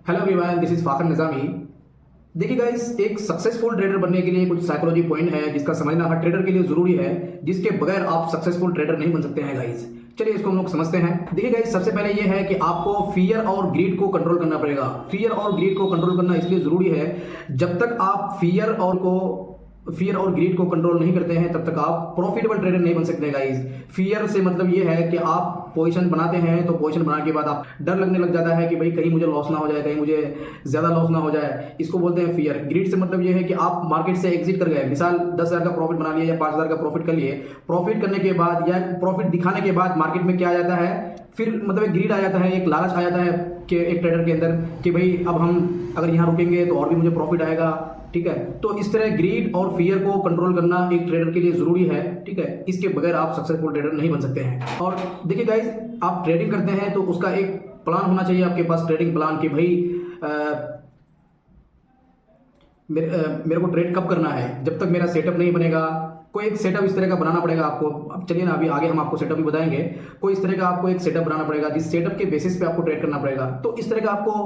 Hello everyone, this is Fakhar Nizami. देखिए guys, एक successful trader बनने के लिए कुछ साइकोलॉजी पॉइंट है जिसका समझना हर ट्रेडर के लिए जरूरी है, जिसके बगैर आप सक्सेसफुल ट्रेडर नहीं बन सकते हैं गाइस। चलिए इसको हम लोग समझते हैं। देखिए गाइस, सबसे पहले ये है कि आपको फियर और ग्रीड को कंट्रोल करना पड़ेगा। फियर और ग्रीड को कंट्रोल करना इसलिए जरूरी है, जब तक आप फियर और ग्रीड को कंट्रोल नहीं करते हैं तब तक आप प्रॉफिटेबल ट्रेडर नहीं बन सकते गाइस। फियर से मतलब ये है कि आप पोजीशन बनाते हैं तो पोजीशन बनाने के बाद आप डर लगने लग जाता है कि भाई कहीं मुझे लॉस ना हो जाए, कहीं मुझे ज्यादा लॉस ना हो जाए, इसको बोलते हैं फियर। ग्रीड से मतलब ये है कि आप मार्केट से एग्जिट कर गए, मिसाल 10,000 का प्रॉफिट बना लिया या 5,000 का प्रॉफिट कर लिए। प्रॉफिट करने के बाद या प्रॉफिट दिखाने के बाद मार्केट में क्या आ जाता है, फिर मतलब एक ग्रीड आ जाता है, एक लालच आ जाता है कि एक ट्रेडर के अंदर कि भाई अब हम अगर यहाँ रुकेंगे तो और भी मुझे प्रॉफिट आएगा। ठीक है, तो इस तरह ग्रीड और फियर को कंट्रोल करना एक ट्रेडर के लिए जरूरी है। ठीक है, इसके बगैर आप सक्सेसफुल ट्रेडर नहीं बन सकते हैं। और देखिए गाइस, आप ट्रेडिंग करते हैं तो उसका एक प्लान होना चाहिए आपके पास, ट्रेडिंग प्लान कि भाई मेरे को ट्रेड कब करना है। जब तक मेरा सेटअप नहीं बनेगा, कोई एक सेटअप इस तरह का बनाना पड़ेगा आपको। अब चलिए ना, अभी आगे हम आपको सेटअप भी बताएंगे। कोई इस तरह का आपको एक सेटअप बनाना पड़ेगा जिस सेटअप के बेसिस पे आपको ट्रेड करना पड़ेगा। तो इस तरह का आपको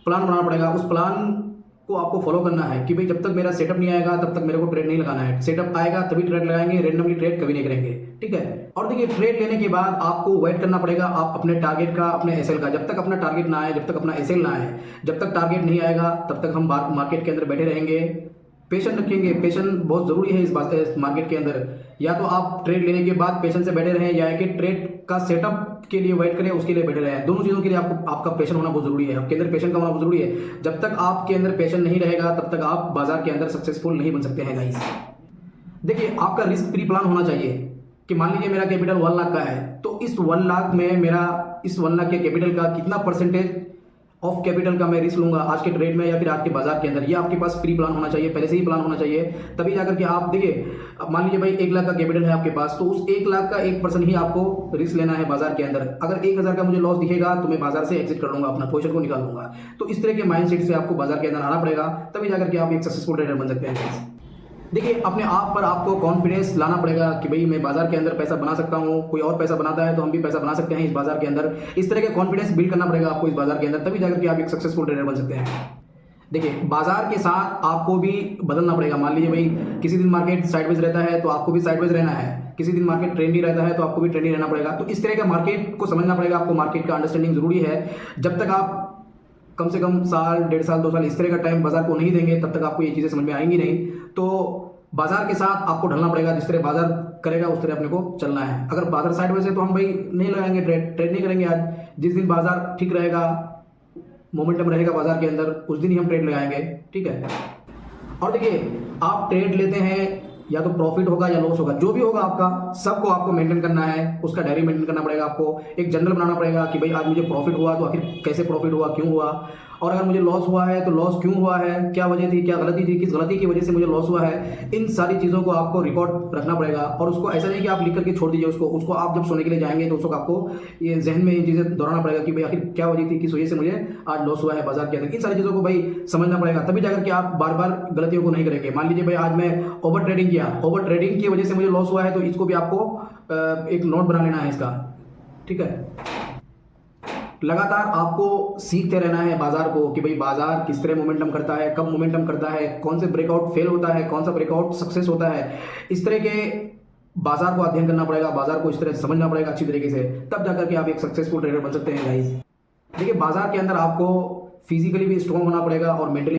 प्लान बनाना पड़ेगा। उस प्लान को आपको फॉलो करना है कि भाई जब तक मेरा सेटअप नहीं आएगा तब तक मेरे को ट्रेड नहीं लगाना है। सेटअप आएगा तभी ट्रेड लगाएंगे, रेंडमली ट्रेड कभी नहीं करेंगे। ठीक है, और देखिए ट्रेड लेने के बाद आपको वेट करना पड़ेगा आप अपने टारगेट का, अपने एसएल का। जब तक अपना टारगेट ना आए, जब तक अपना एसएल ना आए, जब तक टारगेट नहीं आएगा तब तक हम मार्केट के अंदर बैठे रहेंगे। पेशेंट रखेंगे, पेशेंट बहुत जरूरी है इस मार्केट के अंदर। या तो आप ट्रेड लेने के बाद पेशेंट से बैठे रहें, या कि ट्रेड का सेटअप के लिए वेट करें, उसके लिए बैठे रहें। दोनों चीजों के लिए आपका पेशेंट होना बहुत जरूरी है, आपके अंदर पेशेंट का होना बहुत जरूरी है। जब तक आपके अंदर पेशेंट नहीं रहेगा तब तक आप बाजार के अंदर सक्सेसफुल नहीं बन सकते हैं गाइस। देखिए, आपका रिस्क प्री प्लान होना चाहिए कि मान लीजिए मेरा कैपिटल 1 लाख का है, तो इस 1 लाख में मेरा इस 1 लाख के कैपिटल का कितना परसेंटेज ऑफ कैपिटल का मैं रिस्क लूंगा आज के ट्रेड में या फिर आज के बाजार के अंदर। ये आपके पास प्री प्लान होना चाहिए, पहले से ही प्लान होना चाहिए, तभी जाकर के आप देखिए। अब मान लीजिए भाई 1 लाख का कैपिटल है आपके पास, तो उस 1 लाख का 1% ही आपको रिस्क लेना है बाजार के अंदर। अगर 1,000 का मुझे लॉस दिखेगा तो मैं बाजार से एग्जिट कर लूंगा, अपना पोजीशन को निकाल लूंगा। तो इस तरह के माइंडसेट से आपको बाजार के अंदर आना पड़ेगा, तभी जाकर के आप एक सक्सेसफुल ट्रेडर बन सकते हैं। देखिए, अपने आप पर आपको कॉन्फिडेंस लाना पड़ेगा कि भाई मैं बाजार के अंदर पैसा बना सकता हूँ, कोई और पैसा बनाता है तो हम भी पैसा बना सकते हैं इस बाजार के अंदर। इस तरह का कॉन्फिडेंस बिल्ड करना पड़ेगा आपको इस बाजार के अंदर, तभी जाकर के आप एक सक्सेसफुल ट्रेडर बन सकते हैं। देखिए, बाजार के साथ आपको भी बदलना पड़ेगा। मान लीजिए भाई किसी दिन मार्केट साइडवेज रहता है तो आपको भी साइडवेज रहना है, किसी दिन मार्केट ट्रेंडी रहता है तो आपको भी ट्रेंडी रहना पड़ेगा। तो इस तरह का मार्केट को समझना पड़ेगा आपको, मार्केट का अंडरस्टैंडिंग जरूरी है। जब तक आप कम से कम साल, 1.5 साल, 2 साल इस तरह का टाइम बाजार को नहीं देंगे तब तक आपको ये चीजें समझ में आएंगी नहीं। तो बाजार के साथ आपको ढलना पड़ेगा, जिस तरह बाजार करेगा उस तरह अपने को चलना है। अगर बाजार साइडवेज है तो हम भाई नहीं लगाएंगे, ट्रेड नहीं करेंगे आज। जिस दिन बाजार ठीक रहेगा, मोमेंटम रहेगा बाजार के अंदर, उस दिन ही हम ट्रेड लगाएंगे। ठीक है, और देखिए, आप ट्रेड लेते हैं या तो प्रॉफिट होगा या लॉस होगा, जो भी होगा आपका सबको आपको मेंटेन करना है, उसका डायरी मेंटेन करना पड़ेगा आपको। एक जनरल बनाना पड़ेगा कि भाई आज मुझे प्रॉफिट हुआ तो आखिर कैसे प्रॉफिट हुआ, क्यों हुआ, और अगर मुझे लॉस हुआ है तो लॉस क्यों हुआ है, क्या वजह थी, क्या गलती थी, किस गलती की वजह से मुझे लॉस हुआ है। इन सारी चीज़ों को आपको रिकॉर्ड रखना पड़ेगा, और उसको ऐसा नहीं कि आप लिख करके छोड़ दीजिए उसको आप जब सोने के लिए जाएंगे तो उसको आपको ये जहन में ये चीज़ें दोहराना पड़ेगा कि भाई आखिर क्या वजह थी, किस वजह से मुझे आज लॉस हुआ है बाजार के अंदर। इन सारी चीज़ों को भाई समझना पड़ेगा, तभी जाकर के आप बार बार गलतियों को नहीं करेंगे। मान लीजिए भाई आज मैं ओवर ट्रेडिंग किया, ओवर ट्रेडिंग की वजह से मुझे लॉस हुआ है, तो इसको भी आपको एक नोट बना लेना है इसका। ठीक है, लगातार आपको सीखते रहना है बाजार को कि भाई बाजार किस तरह मोमेंटम करता है, कब मोमेंटम करता है, कौन से ब्रेकआउट फेल होता है, कौन सा ब्रेकआउट सक्सेस होता है। इस तरह के बाजार को अध्ययन करना पड़ेगा, बाजार को इस तरह समझना पड़ेगा अच्छी तरीके से, तब जाकर के आप एक सक्सेसफुल ट्रेडर बन सकते हैं गाइस। देखिए, बाजार के अंदर आपको फिजिकली भी स्ट्रॉन्ग होना पड़ेगा और मेंटली